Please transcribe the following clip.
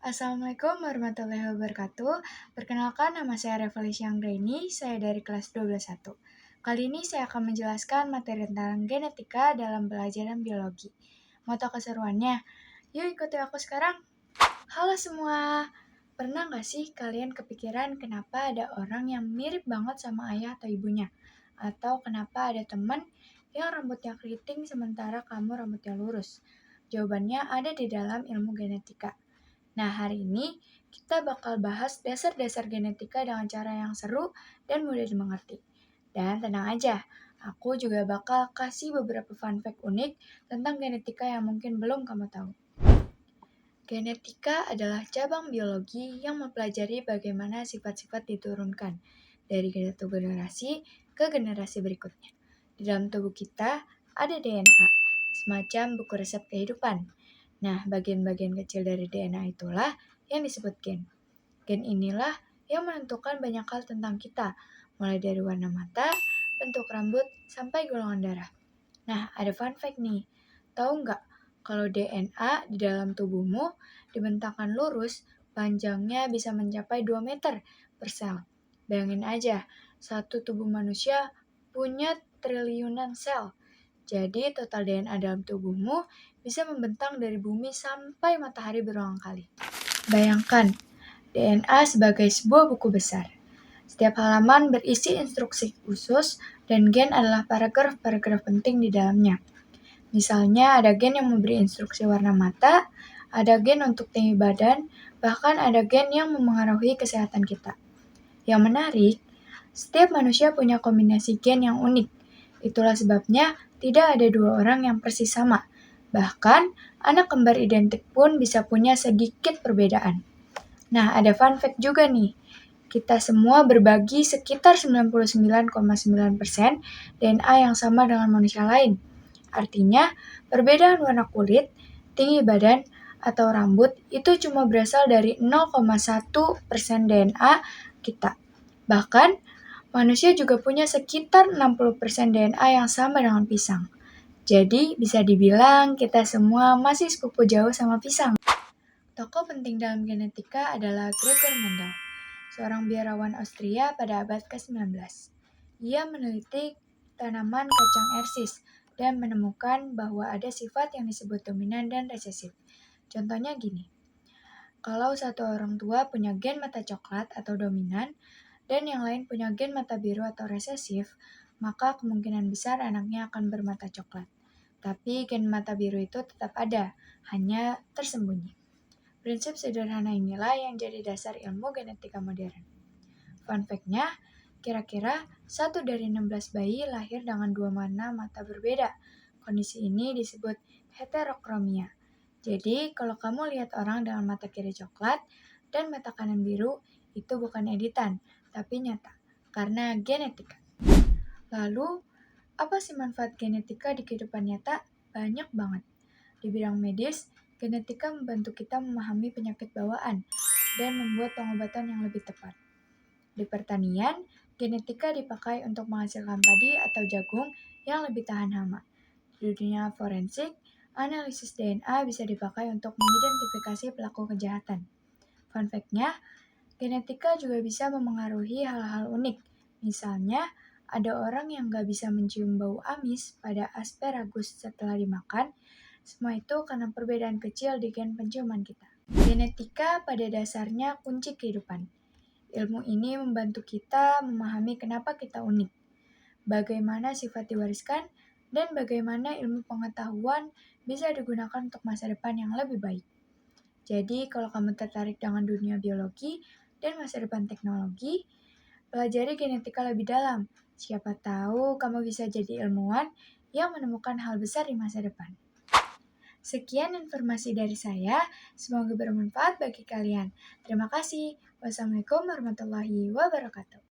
Assalamualaikum warahmatullahi wabarakatuh. Perkenalkan, nama saya Revelation Anggraini, saya dari kelas 12.1. Kali ini saya akan menjelaskan materi tentang genetika dalam pelajaran biologi. Mau tahu keseruannya? Yuk ikuti aku sekarang. Halo semua, pernah nggak sih kalian kepikiran kenapa ada orang yang mirip banget sama ayah atau ibunya? Atau kenapa ada teman yang rambutnya keriting sementara kamu rambutnya lurus? Jawabannya ada di dalam ilmu genetika. Nah, hari ini kita bakal bahas dasar-dasar genetika dengan cara yang seru dan mudah dimengerti. Dan tenang aja, aku juga bakal kasih beberapa fun fact unik tentang genetika yang mungkin belum kamu tahu. Genetika adalah cabang biologi yang mempelajari bagaimana sifat-sifat diturunkan dari satu generasi ke generasi berikutnya. Di dalam tubuh kita ada DNA, semacam buku resep kehidupan. Nah, bagian-bagian kecil dari DNA itulah yang disebut gen. Gen inilah yang menentukan banyak hal tentang kita, mulai dari warna mata, bentuk rambut, sampai golongan darah. Nah, ada fun fact nih. Tahu nggak kalau DNA di dalam tubuhmu dibentangkan lurus, panjangnya bisa mencapai 2 meter per sel. Bayangin aja, satu tubuh manusia punya triliunan sel. Jadi total DNA dalam tubuhmu bisa membentang dari bumi sampai matahari berulang kali. Bayangkan, DNA sebagai sebuah buku besar. Setiap halaman berisi instruksi khusus dan gen adalah paragraf-paragraf penting di dalamnya. Misalnya ada gen yang memberi instruksi warna mata, ada gen untuk tinggi badan, bahkan ada gen yang memengaruhi kesehatan kita. Yang menarik, setiap manusia punya kombinasi gen yang unik. Itulah sebabnya tidak ada dua orang yang persis sama. Bahkan, anak kembar identik pun bisa punya sedikit perbedaan. Nah, ada fun fact juga nih. Kita semua berbagi sekitar 99,9% DNA yang sama dengan manusia lain. Artinya, perbedaan warna kulit, tinggi badan, atau rambut itu cuma berasal dari 0,1% DNA kita. Bahkan, manusia juga punya sekitar 60% DNA yang sama dengan pisang. Jadi, bisa dibilang kita semua masih sepupu jauh sama pisang. Tokoh penting dalam genetika adalah Gregor Mendel, seorang biarawan Austria pada abad ke-19. Ia meneliti tanaman kacang ersis dan menemukan bahwa ada sifat yang disebut dominan dan resesif. Contohnya gini, kalau satu orang tua punya gen mata coklat atau dominan, dan yang lain punya gen mata biru atau resesif, maka kemungkinan besar anaknya akan bermata coklat. Tapi gen mata biru itu tetap ada, hanya tersembunyi. Prinsip sederhana inilah yang jadi dasar ilmu genetika modern. Fun fact-nya, kira-kira 1 dari 16 bayi lahir dengan 2 warna mata berbeda. Kondisi ini disebut heterokromia. Jadi, kalau kamu lihat orang dengan mata kiri coklat dan mata kanan biru, itu bukan editan, tapi nyata, karena genetika. Lalu, apa sih manfaat genetika di kehidupan nyata? Banyak banget. Di bidang medis, genetika membantu kita memahami penyakit bawaan dan membuat pengobatan yang lebih tepat. Di pertanian, genetika dipakai untuk menghasilkan padi atau jagung yang lebih tahan hama. Di dunia forensik, analisis DNA bisa dipakai untuk mengidentifikasi pelaku kejahatan. Fun fact-nya, genetika juga bisa memengaruhi hal-hal unik. Misalnya, ada orang yang nggak bisa mencium bau amis pada asparagus setelah dimakan. Semua itu karena perbedaan kecil di gen penciuman kita. Genetika pada dasarnya kunci kehidupan. Ilmu ini membantu kita memahami kenapa kita unik, bagaimana sifat diwariskan, dan bagaimana ilmu pengetahuan bisa digunakan untuk masa depan yang lebih baik. Jadi, kalau kamu tertarik dengan dunia biologi dan masa depan teknologi, pelajari genetika lebih dalam. Siapa tahu kamu bisa jadi ilmuwan yang menemukan hal besar di masa depan. Sekian informasi dari saya, semoga bermanfaat bagi kalian. Terima kasih. Wassalamualaikum warahmatullahi wabarakatuh.